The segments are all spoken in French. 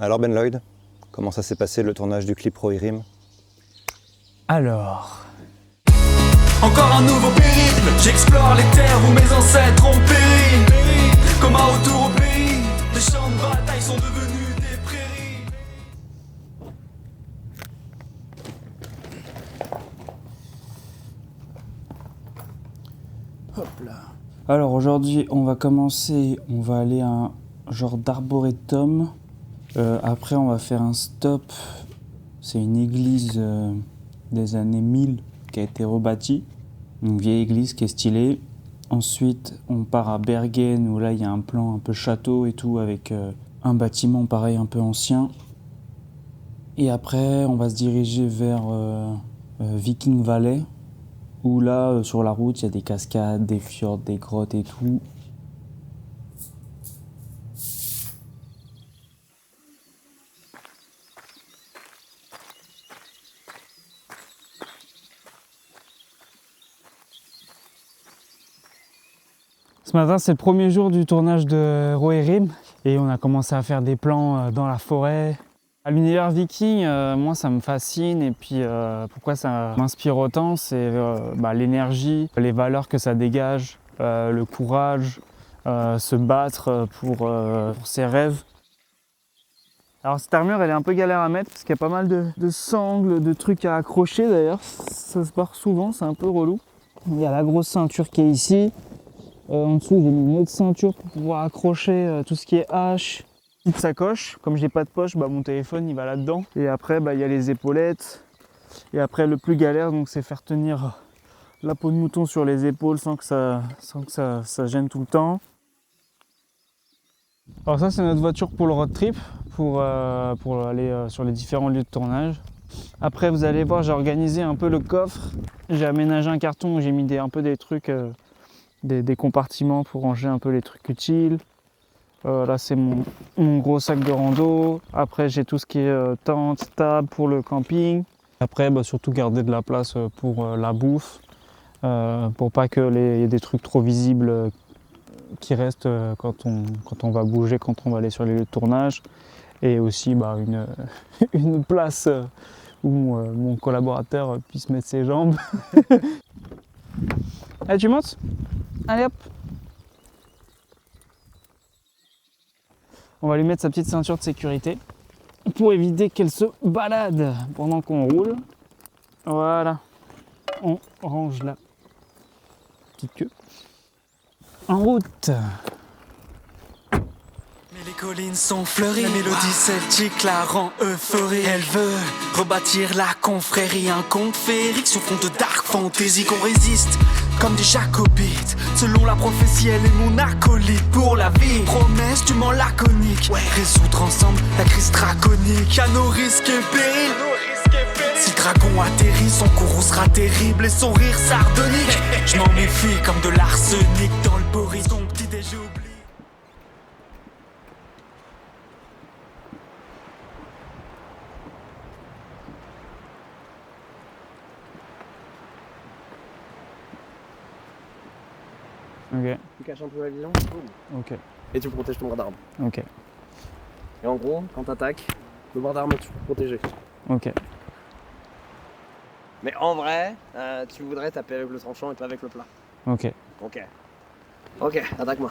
Alors Ben Lloyd, comment ça s'est passé le tournage du clip Rohirrim? Alors... Encore un nouveau périple, j'explore les terres où mes ancêtres ont péri. Comme un retour au pays, les champs de bataille sont devenus des prairies. Hop là. Alors aujourd'hui, on va commencer, on va aller à un genre d'arboretum. Après, on va faire un stop. C'est une église des années 1000 qui a été rebâtie. Une vieille église qui est stylée. Ensuite, on part à Bergen où là, il y a un plan un peu château et tout avec un bâtiment pareil un peu ancien. Et après, on va se diriger vers Viking Valley où là, sur la route, il y a des cascades, des fjords, des grottes et tout. Ce matin, c'est le premier jour du tournage de Rohirrim et on a commencé à faire des plans dans la forêt. À l'univers viking, moi ça me fascine et puis pourquoi ça m'inspire autant, c'est l'énergie, les valeurs que ça dégage, le courage, se battre pour ses rêves. Alors cette armure elle est un peu galère à mettre parce qu'il y a pas mal de sangles, de trucs à accrocher d'ailleurs, ça se barre souvent, c'est un peu relou. Il y a la grosse ceinture qui est ici. En dessous, j'ai mis une autre ceinture pour pouvoir accrocher tout ce qui est hache. Petite sacoche, comme j'ai pas de poche, mon téléphone il va là-dedans. Et après, il y a les épaulettes. Et après, le plus galère, donc, c'est faire tenir la peau de mouton sur les épaules sans que ça gêne tout le temps. Alors ça, c'est notre voiture pour le road trip, pour aller sur les différents lieux de tournage. Après, vous allez voir, j'ai organisé un peu le coffre. J'ai aménagé un carton où j'ai mis un peu des trucs... Des compartiments pour ranger un peu les trucs utiles. Là c'est mon gros sac de rando. Après j'ai tout ce qui est tente, table pour le camping. Après surtout garder de la place pour la bouffe. Pour pas qu'il y ait des trucs trop visibles qui restent quand on va bouger, quand on va aller sur les lieux de tournage. Et aussi une place où mon collaborateur puisse mettre ses jambes. Allez, tu montes ? Allez hop. On va lui mettre sa petite ceinture de sécurité pour éviter qu'elle se balade pendant qu'on roule. Voilà. On range la petite queue. En route. Mais les collines sont fleuries, la mélodie celtique la rend euphorique. Elle veut rebâtir la confrérie, un conte féerique sur fond de dark fantasy qu'on résiste comme des jacobites. Selon la prophétie, elle est mon acolyte pour la vie. Promesse du mens laconique, résoudre ensemble la crise draconique. À nos risques et périls. Si le dragon atterrit, son courroux sera terrible et son rire sardonique. Je m'en méfie comme de l'arsenic dans le boris. Son petit déjeuner oublie. Ok. Tu caches un peu la vision, boum. Ok. Et tu protèges ton bras d'arme. Ok. Et en gros, quand t'attaques, le bras d'arme est toujours protégé. Ok. Mais en vrai, tu voudrais taper avec le tranchant et pas avec le plat. Ok. Ok. Ok, attaque-moi.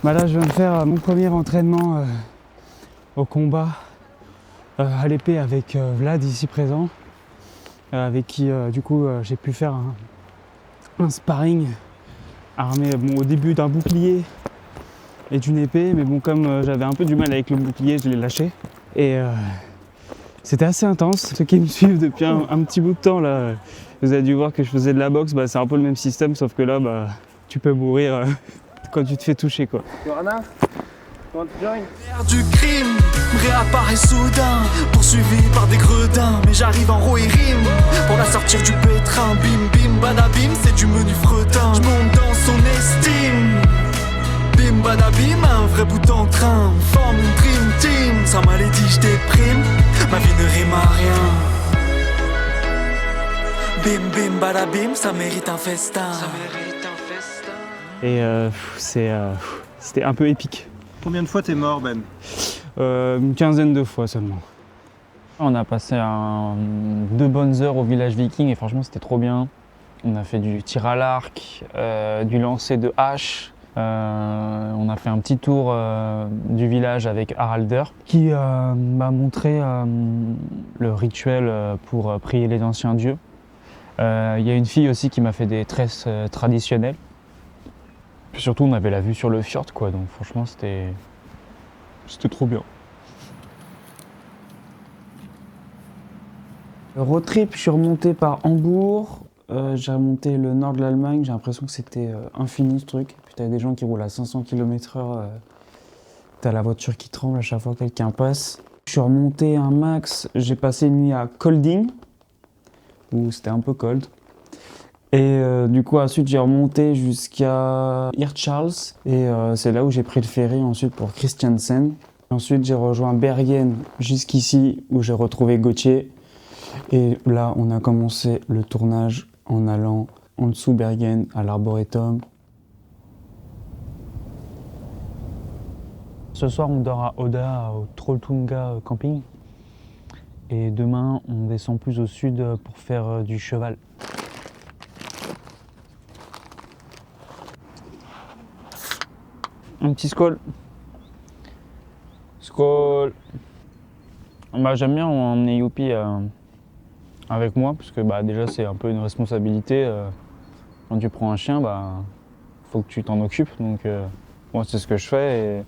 Là, je viens de faire mon premier entraînement au combat à l'épée avec Vlad ici présent, avec qui du coup j'ai pu faire un sparring armé au début d'un bouclier et d'une épée, mais comme j'avais un peu du mal avec le bouclier, je l'ai lâché et c'était assez intense. Ceux qui me suivent depuis un petit bout de temps là, vous avez dû voir que je faisais de la boxe, c'est un peu le même système, sauf que là tu peux mourir quand tu te fais toucher quoi. Johanna, comment tu joins? L'air du crime réapparaît soudain, poursuivi par des gredins. Mais j'arrive en Rohirrim pour la sortir du pétrin. Bim bim badabim, c'est du menu fretin. Je monte dans son estime. Bim badabim, un vrai bout en train. On forme une dream team. Sans maladie, je déprime. Ma vie ne rime à rien. Bim bim badabim, ça mérite un festin. Et c'était un peu épique. Combien de fois t'es mort, Ben? Une quinzaine de fois seulement. On a passé 2 bonnes heures au village viking et franchement c'était trop bien. On a fait du tir à l'arc, du lancer de hache. On a fait un petit tour du village avec Haralder qui m'a montré le rituel pour prier les anciens dieux. Il y a une fille aussi qui m'a fait des tresses traditionnelles. Puis surtout on avait la vue sur le fjord quoi, donc franchement c'était trop bien. Road trip, je suis remonté par Hambourg, j'ai remonté le nord de l'Allemagne, j'ai l'impression que c'était infini ce truc. Puis t'as des gens qui roulent à 500 km/h, t'as la voiture qui tremble à chaque fois que quelqu'un passe. Je suis remonté un max, j'ai passé une nuit à Kolding, où c'était un peu cold. Et du coup ensuite j'ai remonté jusqu'à Hirtshals, et c'est là où j'ai pris le ferry ensuite pour Kristiansand. Ensuite j'ai rejoint Bergen jusqu'ici où j'ai retrouvé Gauthier. Et là, on a commencé le tournage en allant en dessous Bergen à l'Arboretum. Ce soir, on dort à Oda, au Trolltunga Camping. Et demain, on descend plus au sud pour faire du cheval. Un petit skål. Skål. Bah, j'aime bien emmener Youpi avec moi, parce que bah, déjà c'est un peu une responsabilité. Quand tu prends un chien, bah, faut que tu t'en occupes. Donc moi c'est ce que je fais et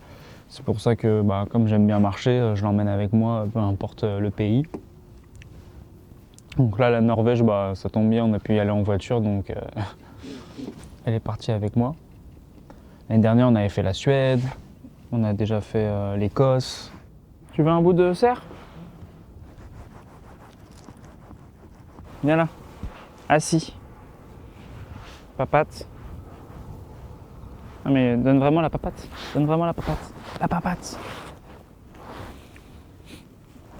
c'est pour ça que bah, comme j'aime bien marcher, je l'emmène avec moi, peu importe le pays. Donc là la Norvège, bah, ça tombe bien, on a pu y aller en voiture, donc elle est partie avec moi. L'année dernière on avait fait la Suède, on a déjà fait l'Écosse. Tu veux un bout de cerf ? Viens là, assis. Papate. Ah mais donne vraiment la papate. Donne vraiment la papate. La papate.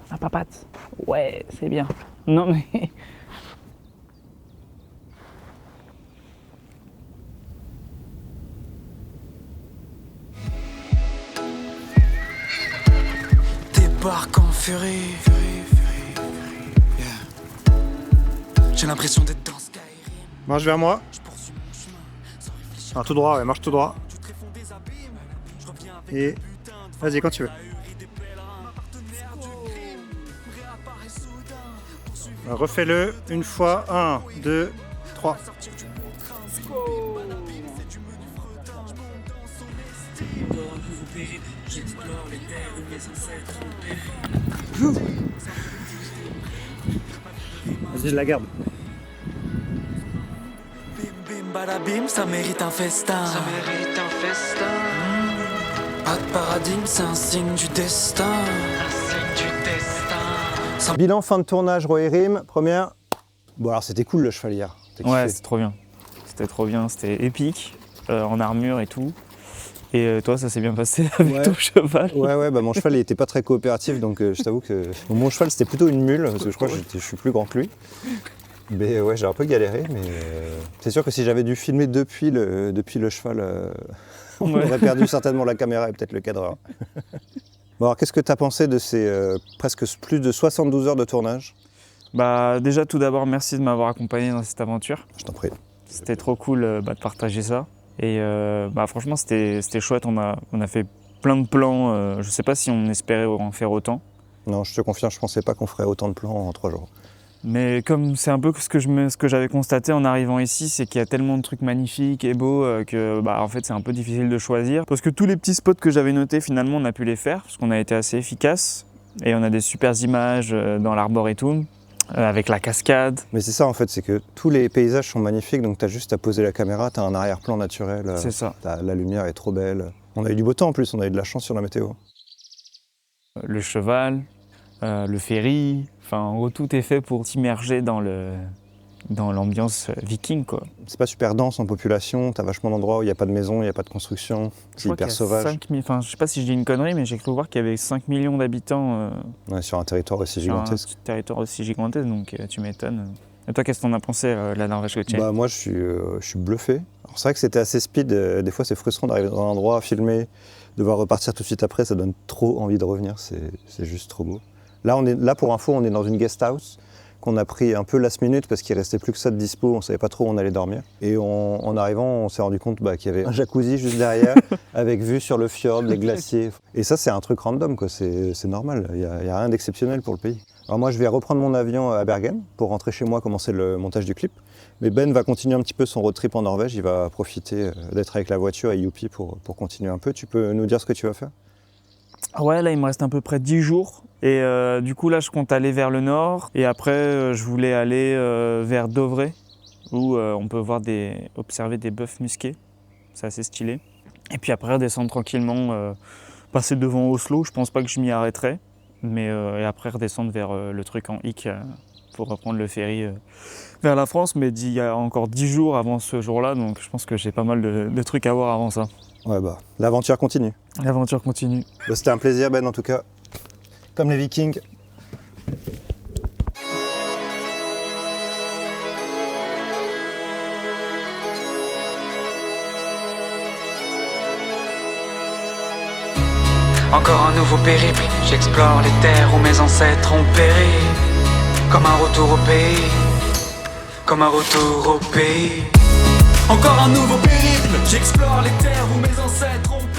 La papate. Ouais, c'est bien. Non mais... Débarque en furie. J'ai l'impression d'être dans Skyrim. Marche vers moi. Je poursuis mon chemin sans réfléchir. Alors tout droit, ouais, marche tout droit. Du tréfonds des abîmes, je reviens avec Et des putains de vas-y quand tu veux. ahuri des pèlerins. Ma partenaire du crime réapparaît soudain. Poursuivi Refais-le une fois. 1, 2, 3. sortir du bon train. Bim, bim, c'est du menu fretin. Je monte dans son estime. Encore un nouveau périple. J'explore les terres où mes ancêtres ont péri. Vas-y, je la garde. Bim bim badabim, ça mérite un festin. Ça mérite un festin. Pas de paradigme, c'est un signe du destin. Un signe du destin. Bilan fin de tournage, Rohirrim, première. Bon alors c'était cool le cheval hier. T'as Ouais, kiffé. c'était trop bien. C'était trop bien, c'était épique, en armure et tout. Et toi, ça s'est bien passé avec Ouais. ton cheval? Ouais, bah mon cheval il était pas très coopératif donc je t'avoue que mon cheval c'était plutôt une mule parce que je crois que je suis plus grand que lui. Mais ouais, j'ai un peu galéré, mais c'est sûr que si j'avais dû filmer depuis le cheval, on Ouais. aurait perdu certainement la caméra et peut-être le cadreur. Bon alors qu'est-ce que t'as pensé de ces presque plus de 72 heures de tournage? Bah déjà, tout d'abord, merci de m'avoir accompagné dans cette aventure. Je t'en prie. C'était trop cool de partager ça. Et bah, franchement, c'était chouette. On a fait plein de plans. Je sais pas si on espérait en faire autant. Non, je te confirme, je pensais pas qu'on ferait autant de plans en 3 jours. Mais comme c'est un peu ce que j'avais constaté en arrivant ici, c'est qu'il y a tellement de trucs magnifiques et beaux que bah, en fait, c'est un peu difficile de choisir. Parce que tous les petits spots que j'avais notés, finalement, on a pu les faire. Parce qu'on a été assez efficace. Et on a des super images dans l'Arboretum. Avec la cascade. Mais c'est ça en fait, c'est que tous les paysages sont magnifiques, donc t'as juste à poser la caméra, t'as un arrière-plan naturel, C'est ça. la lumière est trop belle. On a eu du beau temps en plus, on a eu de la chance sur la météo. Le cheval, le ferry, enfin en gros tout est fait pour t'immerger dans l'ambiance viking quoi. C'est pas super dense en population, t'as vachement d'endroits où il n'y a pas de maison, il n'y a pas de construction, c'est hyper sauvage. 5 000, enfin je sais pas si je dis une connerie mais j'ai cru voir qu'il y avait 5 millions d'habitants Ouais, sur un territoire aussi sur un gigantesque. petit territoire aussi gigantesque donc tu m'étonnes. Et toi, qu'est-ce que t'en as pensé de la Norvège côtière? Bah, moi, je suis bluffé. Alors, c'est vrai que c'était assez speed. Des fois, c'est frustrant d'arriver dans un endroit, filmer, devoir repartir tout de suite après. Ça donne trop envie de revenir. C'est juste trop beau. Là, pour info, on est dans une guest house qu'on a pris un peu last minute parce qu'il restait plus que ça de dispo. On savait pas trop où on allait dormir. Et en arrivant, on s'est rendu compte qu'il y avait un jacuzzi juste derrière avec vue sur le fjord, les glaciers. Et ça, c'est un truc random, quoi. C'est normal. Il y a rien d'exceptionnel pour le pays. Alors moi, je vais reprendre mon avion à Bergen pour rentrer chez moi, commencer le montage du clip. Mais Ben va continuer un petit peu son road trip en Norvège. Il va profiter d'être avec la voiture et Youpi pour continuer un peu. Tu peux nous dire ce que tu vas faire? Ouais, là, il me reste à peu près 10 jours. Et du coup, là, je compte aller vers le nord. Et après, je voulais aller vers Dovre, où on peut observer des bœufs musqués. C'est assez stylé. Et puis après, redescendre tranquillement, passer devant Oslo. Je pense pas que je m'y arrêterai. Mais et après, redescendre vers le truc en hic pour reprendre le ferry vers la France. Mais il y a encore 10 jours avant ce jour-là. Donc je pense que j'ai pas mal de trucs à voir avant ça. Ouais, l'aventure continue. L'aventure continue. C'était un plaisir, Ben, en tout cas. Comme les Vikings. Encore un nouveau périple, j'explore les terres où mes ancêtres ont péri. Comme un retour au pays, comme un retour au pays. Encore un nouveau périple, j'explore les terres où mes ancêtres ont péri.